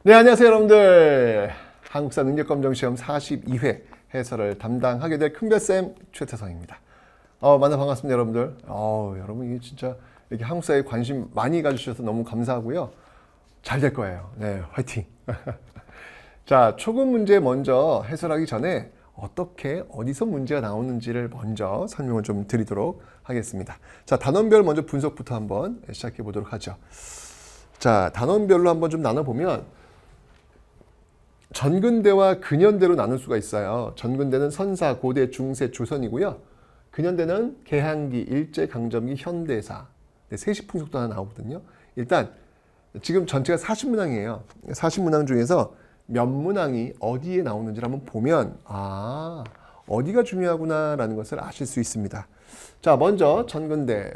네, 안녕하세요 여러분들. 한국사 능력검정시험 42회 해설을 담당하게 될 큰별쌤 최태성입니다. 만나 반갑습니다 여러분들. 여러분 이게 진짜 이렇게 한국사에 관심 많이 가주셔서 너무 감사하고요. 잘 될 거예요. 네, 화이팅. 자, 초급 문제 먼저 해설하기 전에 어떻게 어디서 문제가 나오는지를 먼저 설명을 좀 드리도록 하겠습니다. 자, 단원별 먼저 분석부터 한번 시작해 보도록 하죠. 자, 단원별로 한번 좀 나눠보면 전근대와 근현대로 나눌 수가 있어요. 전근대는 선사, 고대, 중세, 조선이고요. 근현대는 개항기, 일제강점기, 현대사, 세시풍속도 하나 나오거든요. 일단 지금 전체가 40문항이에요. 40문항 중에서 몇 문항이 어디에 나오는지를 한번 보면 어디가 중요하구나 라는 것을 아실 수 있습니다. 자, 먼저 전근대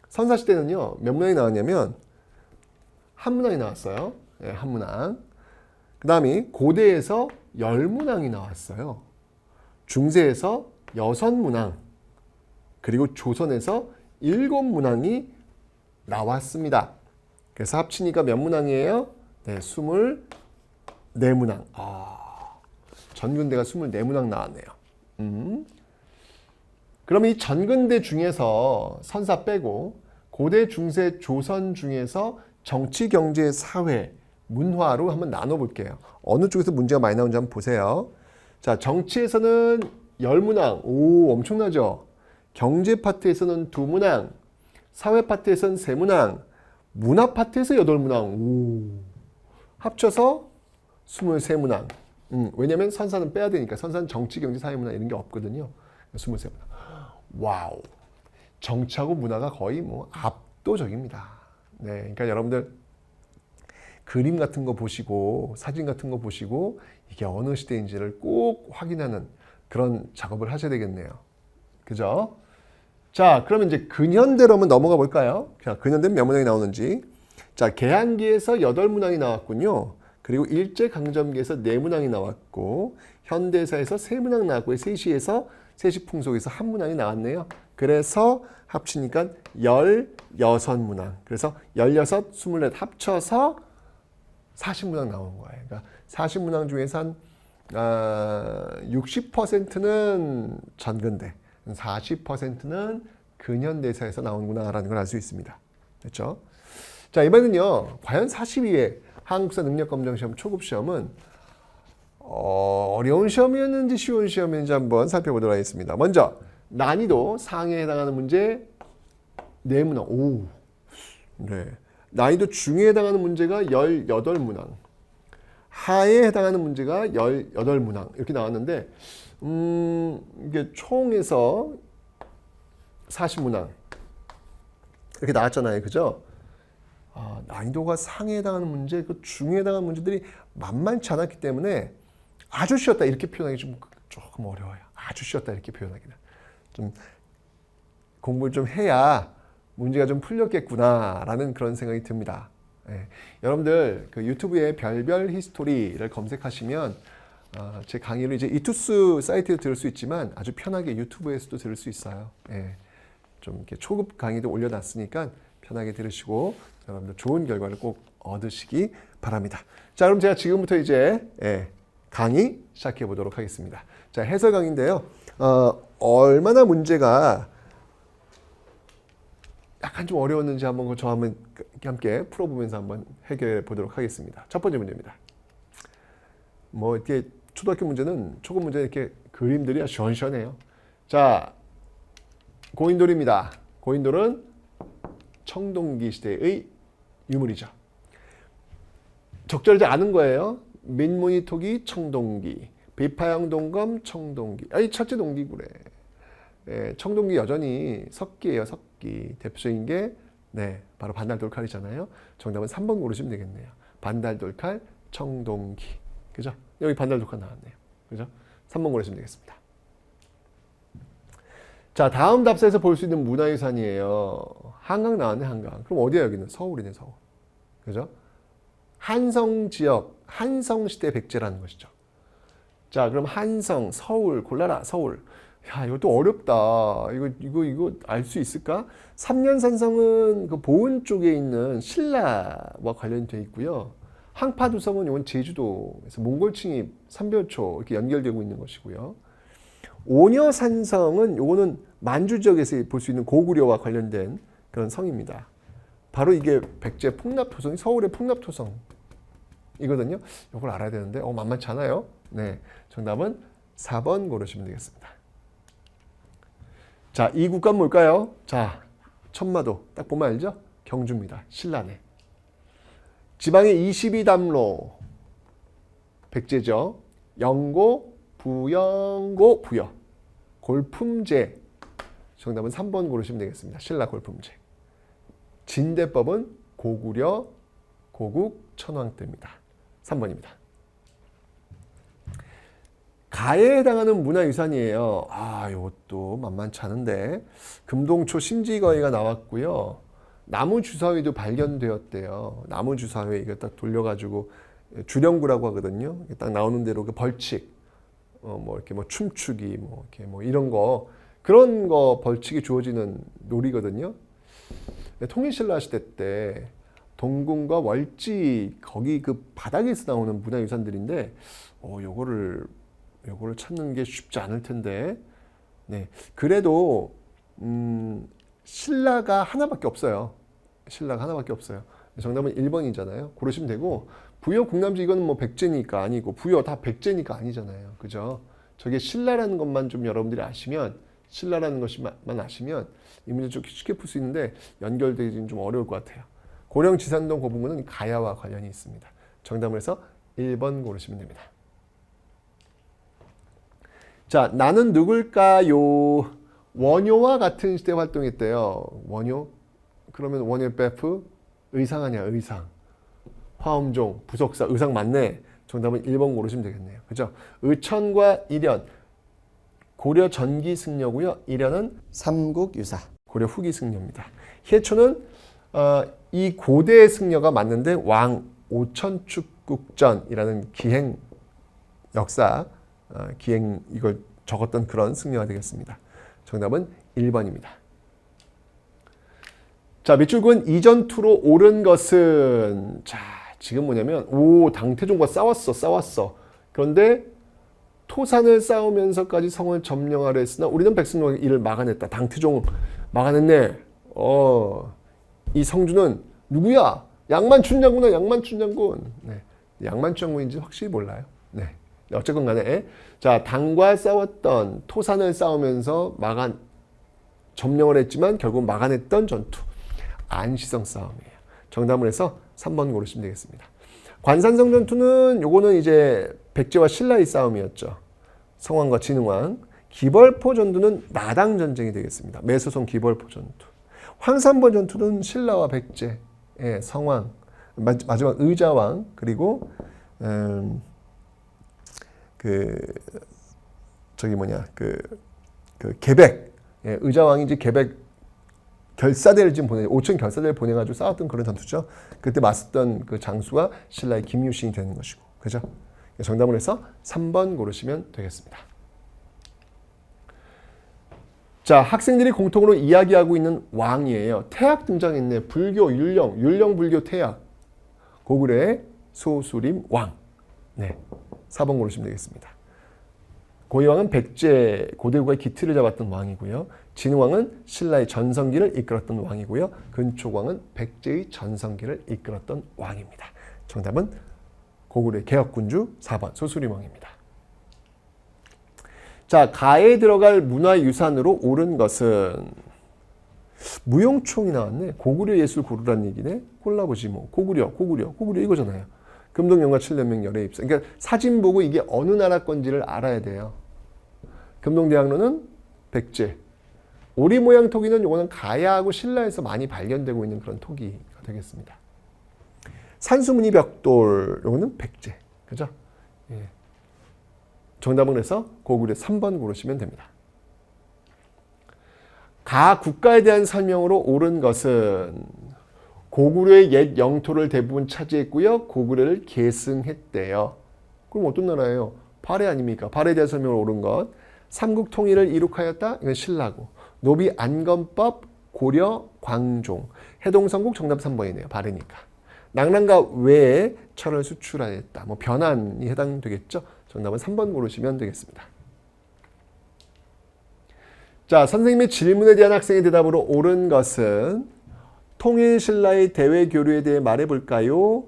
선사시대는요 몇 문항이 나왔냐면 한 문항이 나왔어요. 네, 한 문항. 그 다음에 고대에서 10문항이 나왔어요. 중세에서 6문항, 그리고 조선에서 7문항이 나왔습니다. 그래서 합치니까 몇 문항이에요? 네, 24문항. 전근대가 24문항 나왔네요. 그럼 이 전근대 중에서 선사 빼고 고대, 중세, 조선 중에서 정치, 경제, 사회, 문화로 한번 나눠볼게요. 어느 쪽에서 문제가 많이 나오는지 한번 보세요. 자, 정치에서는 10문항. 오, 엄청나죠? 경제 파트에서는 2문항. 사회 파트에서는 3문항. 문화 파트에서 8문항. 오, 합쳐서 23문항. 왜냐면 선사는 빼야 되니까. 선사는 정치, 경제, 사회, 문화 이런 게 없거든요. 23문항. 와우. 정치하고 문화가 거의 뭐 압도적입니다. 네, 그러니까 여러분들 그림 같은 거 보시고 사진 같은 거 보시고 이게 어느 시대인지를 꼭 확인하는 그런 작업을 하셔야 되겠네요. 그죠? 자, 그러면 이제 근현대로 한번 넘어가 볼까요? 자, 근현대는 몇 문항이 나오는지. 자, 개항기에서 8문항이 나왔군요. 그리고 일제강점기에서 4문항이 나왔고, 현대사에서 3문항 나왔고요. 세시에서 세시풍속에서 1문항이 나왔네요. 그래서 합치니까 16문항. 그래서 16, 24 합쳐서 40문항 나오는 거예요. 그러니까 40문항 중에서 한 60%는 전근대, 40%는 근현대사에서 나오는구나라는 걸 알 수 있습니다. 됐죠? 자, 이번에는요. 과연 42회 한국사 능력검정시험 초급시험은 어려운 시험이었는지 쉬운 시험이었는지 한번 살펴보도록 하겠습니다. 먼저 난이도 상해에 해당하는 문제 4문항. 오, 네. 난이도 중에 해당하는 문제가 18문항, 하에 해당하는 문제가 18문항 이렇게 나왔는데 이게 총에서 40문항 이렇게 나왔잖아요. 그죠? 난이도가 상에 해당하는 문제, 그 중에 해당하는 문제들이 만만치 않았기 때문에 아주 쉬웠다 이렇게 표현하기 조금 어려워요. 아주 쉬웠다 이렇게 표현하기는. 좀 공부를 좀 해야 문제가 좀 풀렸겠구나라는 그런 생각이 듭니다. 예. 여러분들 그 유튜브에 별별 히스토리를 검색하시면 제 강의를 이제 이투스 사이트에서 들을 수 있지만 아주 편하게 유튜브에서도 들을 수 있어요. 예. 좀 이렇게 초급 강의도 올려놨으니까 편하게 들으시고 여러분들 좋은 결과를 꼭 얻으시기 바랍니다. 자, 그럼 제가 지금부터 이제 강의 시작해 보도록 하겠습니다. 자, 해설 강의인데요. 얼마나 문제가 약간 좀 어려웠는지 한번 저 한번 함께 풀어보면서 한번 해결해 보도록 하겠습니다. 첫 번째 문제입니다. 뭐 이렇게 초등학교 문제는 초급 문제는 이렇게 그림들이 아주 시원시원해요. 자, 고인돌입니다. 고인돌은 청동기 시대의 유물이죠. 적절하지 않은 거예요. 민무늬토기 청동기, 비파형 동검 청동기. 아이 첫째 동기구래. 청동기 여전히 석기예요. 석기. 대표적인 게 바로 반달돌칼이잖아요. 정답은 3번 고르시면 되겠네요. 반달돌칼, 청동기. 그죠? 여기 반달돌칼 나왔네요. 그죠? 3번 고르시면 되겠습니다. 자, 다음 답사에서 볼 수 있는 문화유산이에요. 한강 나왔네, 한강. 그럼 어디야, 여기는? 서울이네, 서울. 그죠? 한성 지역, 한성시대 백제라는 것이죠. 자, 그럼 한성, 서울, 골라라, 서울. 야, 이것도 어렵다. 이거 알 수 있을까? 삼년산성은 그 보은 쪽에 있는 신라와 관련되어 있고요. 항파두성은 이건 제주도에서 몽골 침입, 삼별초 이렇게 연결되고 있는 것이고요. 오녀산성은 요거는 만주 지역에서 볼 수 있는 고구려와 관련된 그런 성입니다. 바로 이게 백제 풍납토성이 서울의 풍납토성 이거든요. 이걸 알아야 되는데 만만치 않아요. 네, 정답은 4번 고르시면 되겠습니다. 자, 이 국가는 뭘까요? 자, 천마도 딱 보면 알죠? 경주입니다. 신라네. 지방의 22담로 백제죠. 영고, 부영고, 부여. 골품제. 정답은 3번 고르시면 되겠습니다. 신라 골품제. 진대법은 고구려, 고국, 천황 때입니다. 3번입니다. 가에 해당하는 문화유산이에요. 이것도 만만치 않은데 금동초 심지거위가 나왔고요. 나무 주사위도 발견되었대요. 나무 주사위 이거 딱 돌려가지고 주령구라고 하거든요. 딱 나오는 대로 그 벌칙, 이렇게 춤추기, 이렇게 이런 거 그런 거 벌칙이 주어지는 놀이거든요. 통일신라 시대 때 동궁과 월지 거기 그 바닥에서 나오는 문화유산들인데 요거를 찾는 게 쉽지 않을 텐데 네, 그래도 신라가 하나밖에 없어요. 신라가 하나밖에 없어요. 정답은 1번이잖아요. 고르시면 되고 부여 국남지 이거는 백제니까 아니고 부여 다 백제니까 아니잖아요. 그죠? 저게 신라라는 것만 좀 여러분들이 아시면 신라라는 것만 아시면 이 문제 좀 쉽게 풀 수 있는데 연결되기는 좀 어려울 것 같아요. 고령 지산동 고분군은 가야와 관련이 있습니다. 정답을 해서 1번 고르시면 됩니다. 자, 나는 누굴까요? 원효와 같은 시대 활동했대요. 원효? 그러면 원효 베프? 의상 아니야, 의상. 화엄종, 부석사, 의상 맞네. 정답은 1번 고르시면 되겠네요. 그죠? 의천과 일현. 고려 전기 승려고요. 일현은 삼국유사. 고려 후기 승려입니다. 희해초는 이 고대 승려가 맞는데 왕 오천축국전이라는 기행 역사 기행 이걸 적었던 그런 승려가 되겠습니다. 정답은 1번입니다. 자, 밑줄근 이전투로 옳은 것은 자, 지금 뭐냐면 당태종과 싸웠어. 그런데 토산을 쌓으면서까지 성을 점령하려 했으나 우리는 백성의 이를 막아냈다. 당태종 막아냈네. 이 성주는 누구야? 양만춘 장군이야. 양만춘 장군. 네. 양만춘 장군인지 확실히 몰라요. 네. 어쨌건 간에 자, 당과 싸웠던 토산을 싸우면서 점령을 했지만 결국 막아냈던 전투. 안시성 싸움이에요. 정답을 해서 3번 고르시면 되겠습니다. 관산성 전투는 요거는 이제 백제와 신라의 싸움이었죠. 성왕과 진흥왕. 기벌포 전투는 나당 전쟁이 되겠습니다. 매소성 기벌포 전투. 황산보 전투는 신라와 백제, 성왕, 마지막 의자왕 그리고 계백, 의자왕이 이제 계백 결사대를 지금 5천 결사대를 보내가지고 싸웠던 그런 전투죠. 그때 맞섰던 그 장수가 신라의 김유신이 되는 것이고, 그죠? 정답을 해서 3번 고르시면 되겠습니다. 자, 학생들이 공통으로 이야기하고 있는 왕이에요. 태학 등장했네. 불교, 율령 불교 태학. 고구려의 소수림 왕. 네, 4번 고르시면 되겠습니다. 고이왕은 백제 고대국가의 기틀을 잡았던 왕이고요. 진흥왕은 신라의 전성기를 이끌었던 왕이고요. 근초광은 백제의 전성기를 이끌었던 왕입니다. 정답은 고구려의 개혁군주 4번 소수림 왕입니다. 자, 가에 들어갈 문화유산으로 옳은 것은 무용총이 나왔네. 고구려 예술 고루란 얘기네. 골라보지 뭐. 고구려 이거잖아요. 금동영과 칠련명 열애 입사. 그러니까 사진 보고 이게 어느 나라 건지를 알아야 돼요. 금동대학로는 백제, 오리 모양 토기는 요거는 가야하고 신라에서 많이 발견되고 있는 그런 토기가 되겠습니다. 산수무늬 벽돌 요거는 백제. 그죠? 예. 정답은 그래서 고구려 3번 고르시면 됩니다. 가 국가에 대한 설명으로 옳은 것은 고구려의 옛 영토를 대부분 차지했고요. 고구려를 계승했대요. 그럼 어떤 나라예요? 발해 아닙니까? 발해에 대한 설명으로 옳은 것. 삼국 통일을 이룩하였다. 이건 신라고. 노비 안건법 고려 광종. 해동성국 정답 3번이네요. 발해니까. 낙랑과 외에 철을 수출하였다. 뭐 변환이 해당되겠죠? 정답은 3번 고르시면 되겠습니다. 자, 선생님의 질문에 대한 학생의 대답으로 옳은 것은 통일신라의 대외교류에 대해 말해볼까요?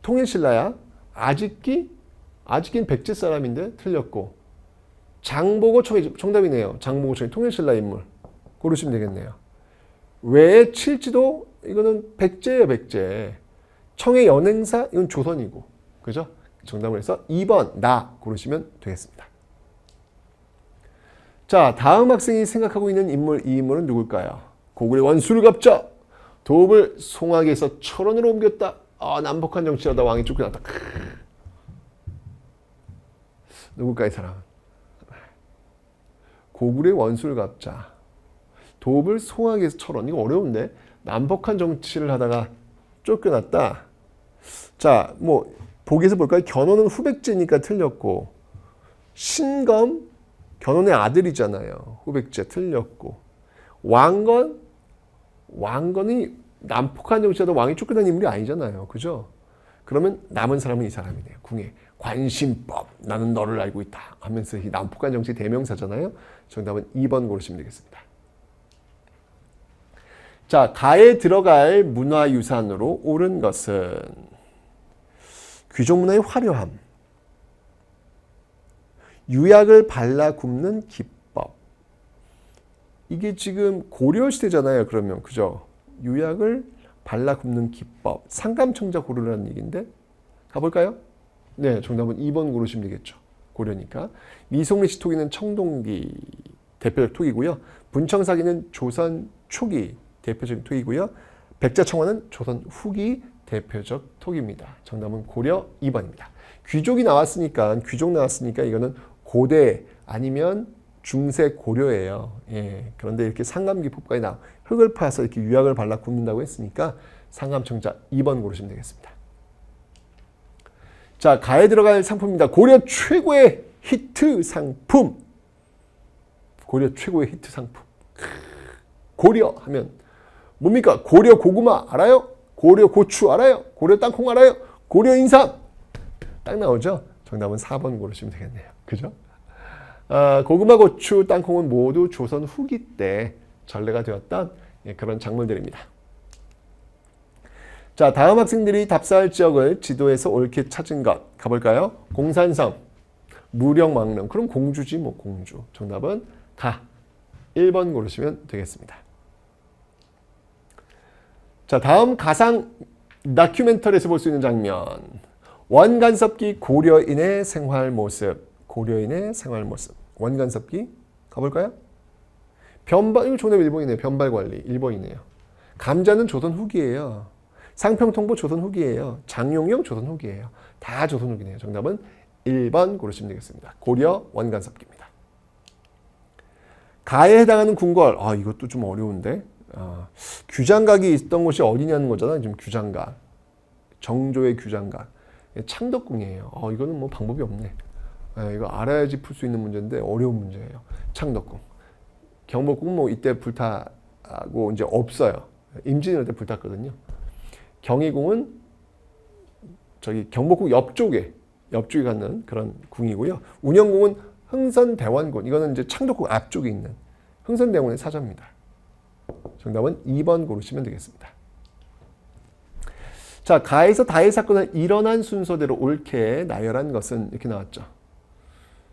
통일신라야? 아직긴 백제 사람인데 틀렸고 장보고 청이 정답이네요. 장보고 청이 통일신라 인물 고르시면 되겠네요. 왜 칠지도 이거는 백제예요. 백제. 청의 연행사 이건 조선이고 그죠? 정답을 해서 2번 나 고르시면 되겠습니다. 자, 다음 학생이 생각하고 있는 인물, 이 인물은 누굴까요? 고구려 원수를 갚자. 도읍을 송악에서 철원으로 옮겼다. 남북한 정치하다 왕이 쫓겨났다. 누굴까 이 사람? 고구려 원수를 갚자. 도읍을 송악에서 철원. 이거 어려운데? 남북한 정치를 하다가 쫓겨났다. 자, 뭐 보기에서 볼까요? 견훤은 후백제니까 틀렸고 신검 견훤의 아들이잖아요. 후백제 틀렸고 왕건이 남북한 정치하다 왕이 쫓겨난 인물이 아니잖아요. 그죠? 그러면 남은 사람은 이 사람이네요. 궁예. 관심법. 나는 너를 알고 있다. 하면서 이 남북한 정치 대명사잖아요. 정답은 2번 고르시면 되겠습니다. 자, 가에 들어갈 문화유산으로 옳은 것은 귀족문화의 화려함. 유약을 발라 굽는 기법. 이게 지금 고려시대잖아요. 그러면 그죠? 유약을 발라 굽는 기법. 상감청자 고르라는 얘기인데 가볼까요? 네, 정답은 2번 고르시면 되겠죠. 고려니까. 미송리시 토기는 청동기 대표적 토기고요. 분청사기는 조선 초기 대표적인 토기고요. 백자청화는 조선 후기 대표적 토기입니다. 정답은 고려 2번입니다. 귀족 나왔으니까 이거는 고대 아니면 중세 고려예요. 예, 그런데 이렇게 상감기법까지 흙을 파서 이렇게 유약을 발라 굽는다고 했으니까 상감청자 2번 고르시면 되겠습니다. 자, 가에 들어갈 상품입니다. 고려 최고의 히트 상품. 고려 최고의 히트 상품. 고려 하면 뭡니까? 고려 고구마 알아요? 고려 고추 알아요? 고려 땅콩 알아요? 고려 인삼. 딱 나오죠? 정답은 4번 고르시면 되겠네요. 그죠? 고구마, 고추, 땅콩은 모두 조선 후기 때 전래가 되었던 그런 작물들입니다. 자, 다음 학생들이 답사할 지역을 지도에서 옳게 찾은 것 가볼까요? 공산성, 무령왕릉. 그럼 공주지 뭐 공주. 정답은 가. 1번 고르시면 되겠습니다. 자, 다음 가상 다큐멘터리에서 볼 수 있는 장면. 원간섭기 고려인의 생활 모습. 고려인의 생활 모습. 원간섭기 가볼까요? 변발, 이거 조선 일본이네요. 변발관리 일본이네요. 감자는 조선 후기예요. 상평통보 조선 후기예요. 장용영 조선 후기예요. 다 조선 후기네요. 정답은 1번 고르시면 되겠습니다. 고려 원간섭기입니다. 가에 해당하는 궁궐. 이것도 좀 어려운데. 규장각이 있던 곳이 어디냐는 거잖아요. 지금 규장각. 정조의 규장각. 창덕궁이에요. 이거는 뭐 방법이 없네. 이거 알아야지 풀 수 있는 문제인데 어려운 문제예요. 창덕궁. 경복궁 뭐 이때 불타고 이제 없어요. 임진왜란 때 불탔거든요. 경희궁은 저기 경복궁 옆쪽에 갖는 그런 궁이고요. 운영궁은 흥선대원군. 이거는 이제 창덕궁 앞쪽에 있는 흥선대원의 사저입니다. 정답은 2번 고르시면 되겠습니다. 자, 가에서 다의 사건을 일어난 순서대로 옳게 나열한 것은 이렇게 나왔죠.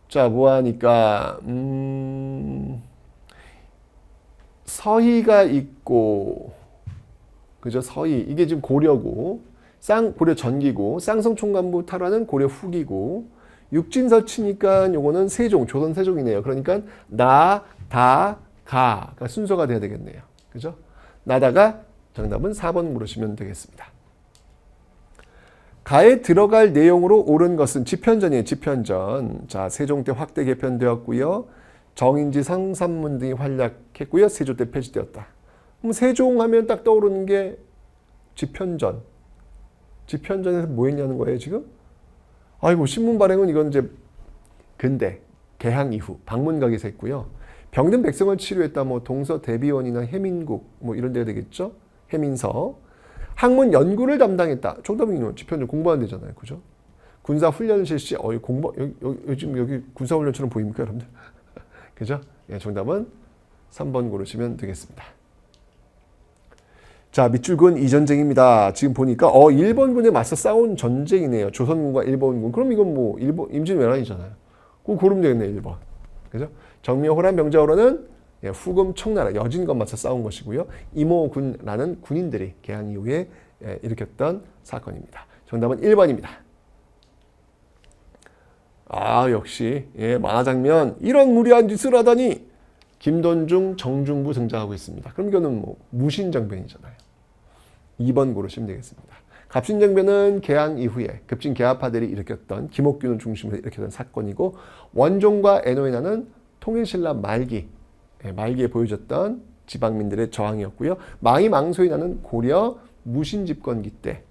자, 뭐하니까 서희가 있고 그죠? 서희 이게 지금 고려고 고려 전기고 쌍성총관부 탈환은 고려 후기고 육진서 치니까 요거는 세종, 조선 세종이네요. 그러니까 나, 다, 가가 순서가 돼야 되겠네요. 그죠? 나다가 정답은 4번 물으시면 되겠습니다. 가에 들어갈 내용으로 옳은 것은 지편전이에요. 지편전. 자, 세종 때 확대 개편되었고요. 정인지 상산문 등이 활약했고요. 세조 때 폐지되었다. 그럼 세종 하면 딱 떠오르는 게 지편전. 지편전에서 뭐 했냐는 거예요, 지금? 아이고, 신문 발행은 이건 이제 근대, 개항 이후 방문각에서 했고요. 병든 백성을 치료했다. 뭐 동서 대비원이나 해민국 뭐 이런 데가 되겠죠. 해민서. 학문 연구를 담당했다. 정답은 지편전 공부하는 데잖아요. 그죠? 군사 훈련 실시. 요즘 여기 군사 훈련처럼 보입니까, 여러분들? 그죠? 예, 정답은 3번 고르시면 되겠습니다. 자, 밑줄근 이 전쟁입니다. 지금 보니까 일본군에 맞서 싸운 전쟁이네요. 조선군과 일본군. 그럼 이건 뭐 일본 임진왜란이잖아요. 그거 고르면 되겠네요. 1번. 그죠? 정묘 호란 병자호란은 후금 청나라 여진과 맞서 싸운 것이고요. 이모군라는 군인들이 개항 이후에 일으켰던 사건입니다. 정답은 1번입니다. 아, 역시 만화 장면 이런 무리한 짓을 하다니. 김돈중, 정중부 등장하고 있습니다. 그럼 이거는 뭐 무신정변이잖아요. 2번 고르시면 되겠습니다. 갑신정변은 개항 이후에 급진 개화파들이 일으켰던 김옥균을 중심으로 일으켰던 사건이고, 원종과 에노에나는 통일신라 말기에 보여줬던 지방민들의 저항이었고요. 망이망소에 나는 고려 무신집권기 때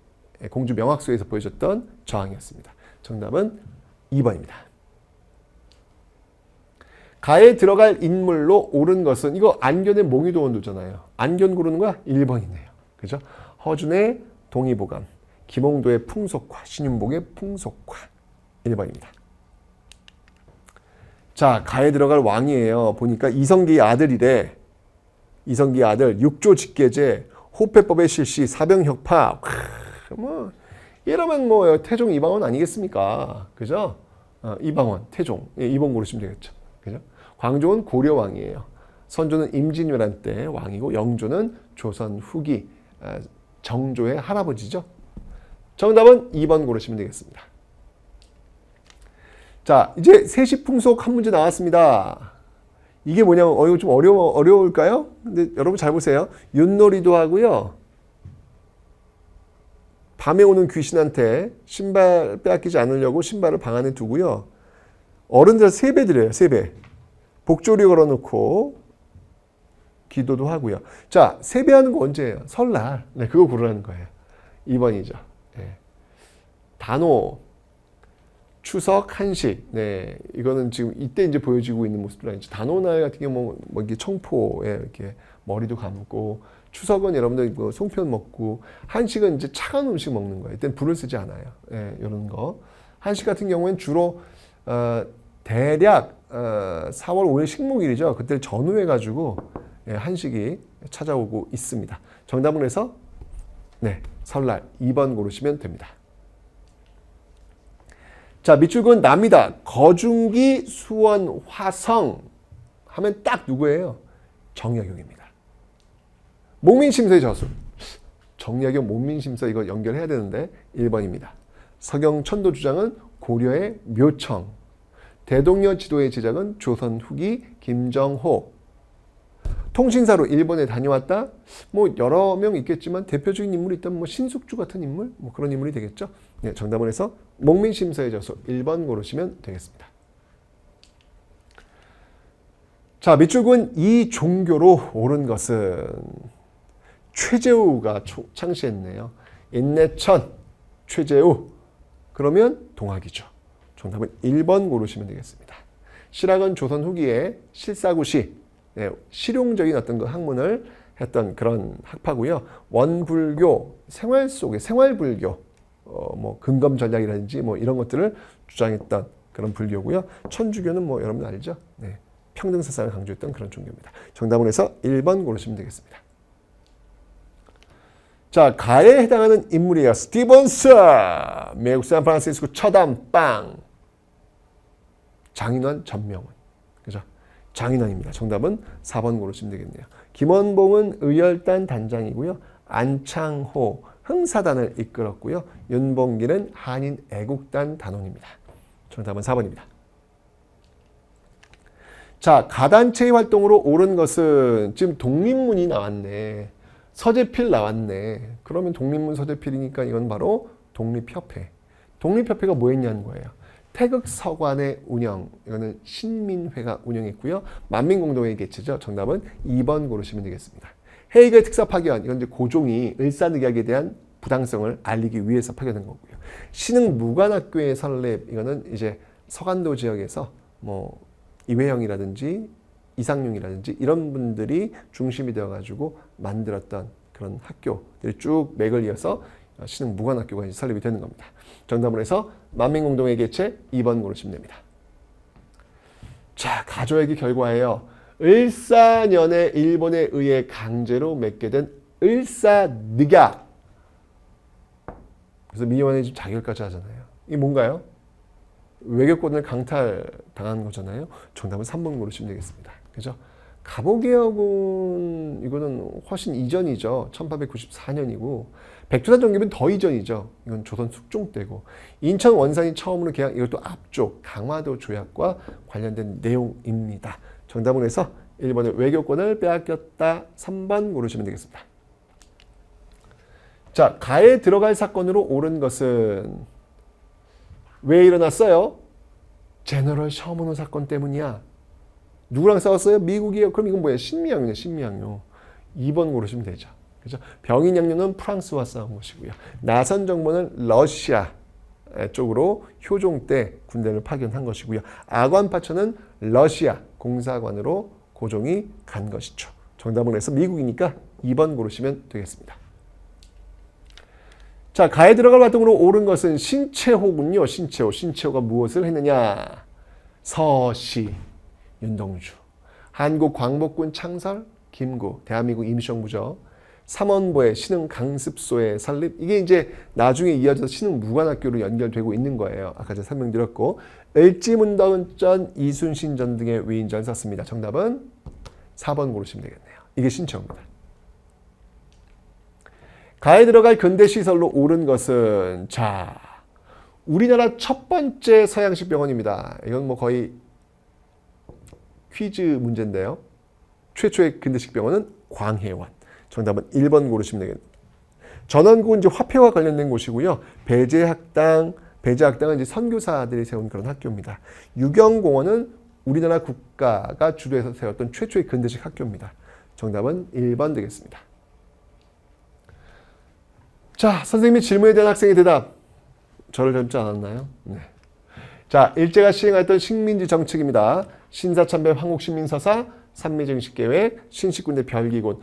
공주 명학소에서 보여줬던 저항이었습니다. 정답은 2번입니다. 가에 들어갈 인물로 옳은 것은 이거 안견의 몽유도원도잖아요. 안견 고르는 거야? 1번이네요. 그죠? 허준의 동의보감, 김홍도의 풍속화, 신윤복의 풍속화. 1번입니다. 자, 가에 들어갈 왕이에요. 보니까 이성기의 아들이래. 이성기의 아들, 육조 직계제, 호패법의 실시, 사병혁파. 이러면 뭐 태종 이방원 아니겠습니까? 그죠? 이방원, 태종. 2번 고르시면 되겠죠. 그죠? 광종은 고려왕이에요. 선조는 임진왜란 때 왕이고, 영조는 조선 후기 정조의 할아버지죠. 정답은 2번 고르시면 되겠습니다. 자, 이제 세시풍속 한 문제 나왔습니다. 이게 뭐냐면 이거 좀 어려울까요? 근데 여러분 잘 보세요. 윷놀이도 하고요. 밤에 오는 귀신한테 신발 빼앗기지 않으려고 신발을 방 안에 두고요. 어른들 세배 드려요. 세배. 복조리 걸어놓고 기도도 하고요. 자, 세배하는 거 언제예요? 설날. 네, 그거 고르라는 거예요. 2번이죠. 네. 단오, 추석, 한식. 네, 이거는 지금 이때 이제 보여지고 있는 모습들 아니죠. 단오날 같은 경우 뭐 이게 청포에 이렇게 머리도 감고, 추석은 여러분들 뭐 송편 먹고, 한식은 이제 차가운 음식 먹는 거예요. 이때는 불을 쓰지 않아요. 네, 이런 거. 한식 같은 경우에는 주로 대략 4월 5일 식목일이죠. 그때 전후해가지고 한식이 찾아오고 있습니다. 정답은 그래서 설날 2번 고르시면 됩니다. 자, 밑줄근 남이다. 거중기, 수원, 화성 하면 딱 누구예요? 정약용입니다. 목민심서의 저수. 정약용 목민심서 이거 연결해야 되는데 1번입니다. 서경 천도주장은 고려의 묘청. 대동여 지도의 제작은 조선 후기 김정호. 통신사로 일본에 다녀왔다. 뭐 여러 명 있겠지만 대표적인 인물이 있다면 뭐 신숙주 같은 인물, 뭐 그런 인물이 되겠죠. 네, 정답은 해서 목민심서의 저수 1번 고르시면 되겠습니다. 자, 밑줄근 이 종교로 옳은 것은 최재우가 창시했네요. 인내천, 최재우. 그러면 동학이죠. 정답은 1번 고르시면 되겠습니다. 실학은 조선 후기에 실사구시, 실용적인 어떤 그 학문을 했던 그런 학파고요. 원불교, 생활 속의 생활불교, 뭐 근검전략이라든지 뭐 이런 것들을 주장했던 그런 불교고요. 천주교는 뭐 여러분 알죠? 네, 평등사상을 강조했던 그런 종교입니다. 정답은 해서 1번 고르시면 되겠습니다. 자, 가에 해당하는 인물이에요. 스티븐스, 미국 샌프란시스코 첫 안방. 장인환 전명훈. 그죠? 장인환입니다. 정답은 4번 고르시면 되겠네요. 김원봉은 의열단 단장이고요. 안창호 흥사단을 이끌었고요. 윤봉길은 한인 애국단 단원입니다. 정답은 4번입니다. 자, 가단체의 활동으로 옳은 것은 지금 독립문이 나왔네. 서재필 나왔네. 그러면 독립문 서재필이니까 이건 바로 독립협회. 독립협회가 뭐 했냐는 거예요. 태극서관의 운영, 이거는 신민회가 운영했고요. 만민공동의 개최죠. 정답은 2번 고르시면 되겠습니다. 헤이그의 특사 파견, 이건 이제 고종이 을사늑약에 대한 부당성을 알리기 위해서 파견한 거고요. 신흥무관학교의 설립, 이거는 이제 서간도 지역에서 뭐 이회영이라든지 이상용이라든지 이런 분들이 중심이 되어가지고 만들었던 그런 학교들 쭉 맥을 이어서 신흥무관학교가 설립이 되는 겁니다. 정답으로 해서 만민공동의 개최 2번 고르시면 됩니다. 자, 가조회기 결과예요. 을사년에 일본에 의해 강제로 맺게 된 을사늑약. 그래서 미완이 지금 자결까지 하잖아요. 이게 뭔가요? 외교권을 강탈당한 거잖아요. 정답은 3번 고르시면 되겠습니다. 그죠? 갑오개혁은 이거는 훨씬 이전이죠. 1894년이고 백두산 정립은 더 이전이죠. 이건 조선 숙종 때고 인천 원산이 처음으로 개항, 이것도 앞쪽 강화도 조약과 관련된 내용입니다. 정답으로 해서 1번의 외교권을 빼앗겼다. 3번 고르시면 되겠습니다. 자, 가에 들어갈 사건으로 옳은 것은 왜 일어났어요? 제너럴 셔먼호 사건 때문이야. 누구랑 싸웠어요? 미국이에요. 그럼 이건 뭐예요? 신미양요네, 신미양요. 2번 고르시면 되죠. 그죠? 병인양요는 프랑스와 싸운 것이고요. 나선정보는 러시아 쪽으로 효종 때 군대를 파견한 것이고요. 아관파천은 러시아 공사관으로 고종이 간 것이죠. 정답은 해서 미국이니까 2번 고르시면 되겠습니다. 자, 가에 들어갈 활동으로 옳은 것은 신채호군요. 신채호. 신채호가 무엇을 했느냐? 서시, 윤동주. 한국광복군 창설, 김구. 대한민국 임시정부죠. 삼원보의 신흥강습소의 설립. 이게 이제 나중에 이어져서 신흥무관학교로 연결되고 있는 거예요. 아까 제가 설명드렸고. 을지문덕전, 이순신전 등의 위인전을 썼습니다. 정답은 4번 고르시면 되겠네요. 이게 신채호입니다. 가에 들어갈 근대시설로 옳은 것은 자, 우리나라 첫 번째 서양식 병원입니다. 이건 뭐 거의 퀴즈 문제인데요. 최초의 근대식 병원은 광해원. 정답은 1번 고르시면 되겠네요. 전원국은 이제 화폐와 관련된 곳이고요. 배제학당은 이제 선교사들이 세운 그런 학교입니다. 유경공원은 우리나라 국가가 주도해서 세웠던 최초의 근대식 학교입니다. 정답은 1번 되겠습니다. 자, 선생님이 질문에 대한 학생의 대답. 저를 닮지 않았나요? 네. 자, 일제가 시행했던 식민지 정책입니다. 신사참배 황국신민서사, 산미증식계획, 신식군대 별기군.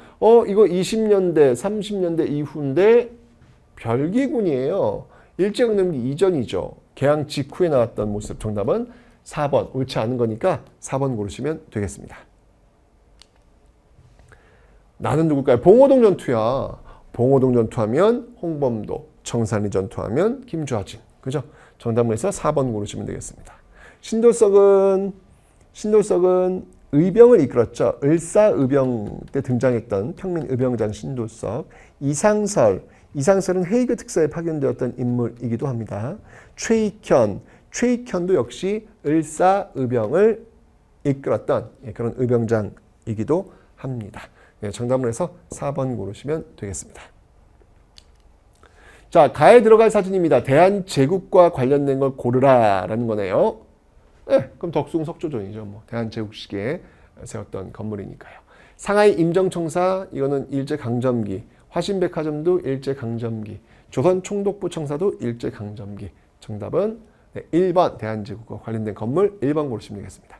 이거 20년대, 30년대 이후인데 별기군이에요. 일제강점기 이전이죠. 개항 직후에 나왔던 모습. 정답은 4번. 옳지 않은 거니까 4번 고르시면 되겠습니다. 나는 누굴까요? 봉오동 전투야. 봉오동 전투하면 홍범도, 청산리 전투하면 김주하진. 그죠? 정답을 해서 4번 고르시면 되겠습니다. 신돌석은 의병을 이끌었죠. 을사의병 때 등장했던 평민의병장 신돌석. 이상설은 헤이그 특사에 파견되었던 인물이기도 합니다. 최익현도 역시 을사의병을 이끌었던 그런 의병장이기도 합니다. 정답을 해서 4번 고르시면 되겠습니다. 자, 가에 들어갈 사진입니다. 대한제국과 관련된 걸 고르라라는 거네요. 네, 그럼 덕숭 석조전이죠. 뭐 대한제국 시기에 세웠던 건물이니까요. 상하이 임정청사, 이거는 일제강점기. 화신백화점도 일제강점기. 조선총독부 청사도 일제강점기. 정답은 1번 대한제국과 관련된 건물 1번 고르시면 되겠습니다.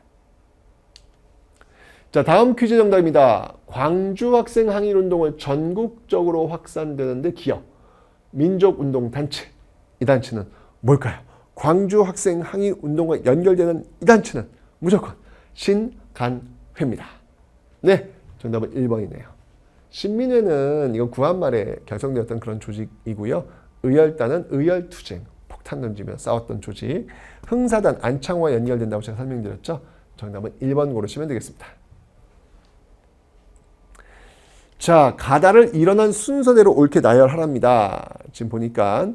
자, 다음 퀴즈 정답입니다. 광주 학생 항일운동을 전국적으로 확산되는데 기여. 민족운동단체. 이 단체는 뭘까요? 광주 학생 항일운동과 연결되는 이 단체는 무조건 신간회입니다. 네, 정답은 1번이네요. 신민회는 이건 구한말에 결성되었던 그런 조직이고요. 의열단은 의열투쟁, 폭탄 던지며 싸웠던 조직. 흥사단, 안창호와 연결된다고 제가 설명드렸죠. 정답은 1번 고르시면 되겠습니다. 자, 가다를 일어난 순서대로 옳게 나열하랍니다. 지금 보니까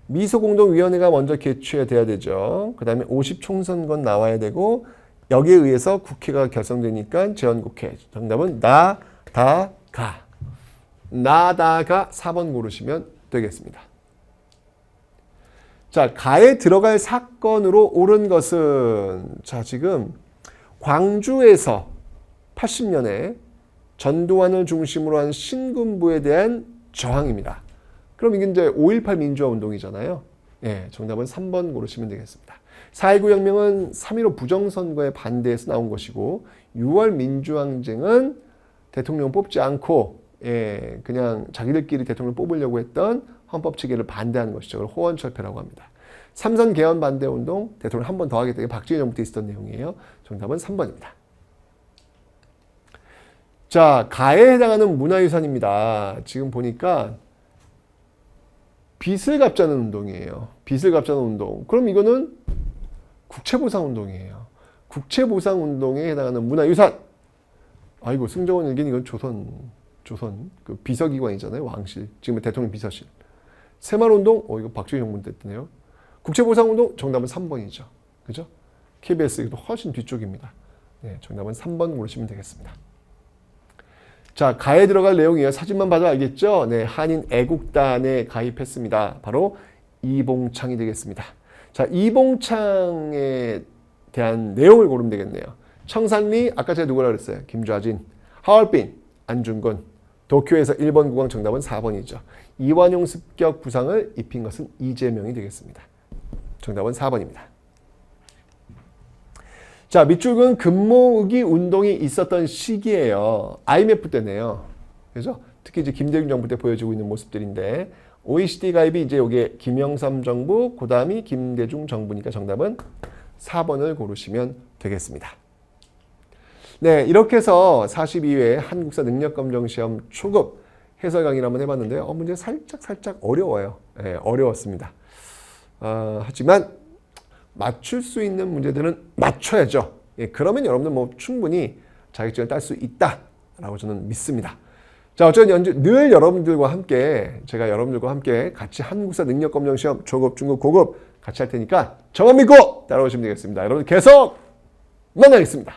미소공동위원회가 먼저 개최돼야 되죠. 그 다음에 50총선권 나와야 되고 여기에 의해서 국회가 결성되니까 재헌국회. 정답은 나다가. 나다가 4번 고르시면 되겠습니다. 자, 가에 들어갈 사건으로 옳은 것은 자, 지금 광주에서 80년에 전두환을 중심으로 한 신군부에 대한 저항입니다. 그럼 이게 이제 5.18 민주화 운동이잖아요. 예, 정답은 3번 고르시면 되겠습니다. 4.19 혁명은 3.15 부정선거에 반대해서 나온 것이고 6월 민주항쟁은 대통령 뽑지 않고 예, 그냥 자기들끼리 대통령 뽑으려고 했던 헌법 체계를 반대하는 것이죠. 그걸 호원철폐라고 합니다. 삼선 개헌 반대 운동 대통령 한 번 더 하겠다. 이게 박정희 정부 때 있었던 내용이에요. 정답은 3번입니다. 자, 가에 해당하는 문화유산입니다. 지금 보니까 빚을 갚자는 운동이에요. 빚을 갚자는 운동. 그럼 이거는 국채보상운동이에요. 국채보상운동에 해당하는 문화유산. 아이고, 승정원 일기는 이건 조선 그 비서기관이잖아요. 왕실. 지금 대통령 비서실. 새마을운동. 이거 박정희 정부 때 했네요. 국채보상운동. 정답은 3번이죠. 그죠? KBS도 훨씬 뒤쪽입니다. 네, 정답은 3번 고르시면 되겠습니다. 자, 가에 들어갈 내용이에요. 사진만 봐도 알겠죠? 네, 한인 애국단에 가입했습니다. 바로 이봉창이 되겠습니다. 자, 이봉창에 대한 내용을 고르면 되겠네요. 청산리, 아까 제가 누구라 그랬어요? 김좌진, 하얼빈, 안중근, 도쿄에서 1번 국왕. 정답은 4번이죠. 이완용 습격 부상을 입힌 것은 이재명이 되겠습니다. 정답은 4번입니다. 자, 밑줄은 근모의기 운동이 있었던 시기예요. IMF 때네요. 그죠? 특히 이제 김대중 정부 때 보여지고 있는 모습들인데 OECD 가입이 이제 요게 김영삼 정부, 그 다음이 김대중 정부니까 정답은 4번을 고르시면 되겠습니다. 네, 이렇게 해서 42회 한국사 능력검정시험 초급 해설 강의를 한번 해봤는데요. 문제 살짝 어려워요. 네, 어려웠습니다. 하지만 맞출 수 있는 문제들은 맞춰야죠. 예, 그러면 여러분들 뭐 충분히 자격증을 딸 수 있다라고 저는 믿습니다. 자, 어쨌든 늘 여러분들과 함께 제가 여러분들과 함께 같이 한국사 능력검정시험 초급, 중급, 고급 같이 할 테니까 저만 믿고 따라오시면 되겠습니다. 여러분 계속 만나겠습니다.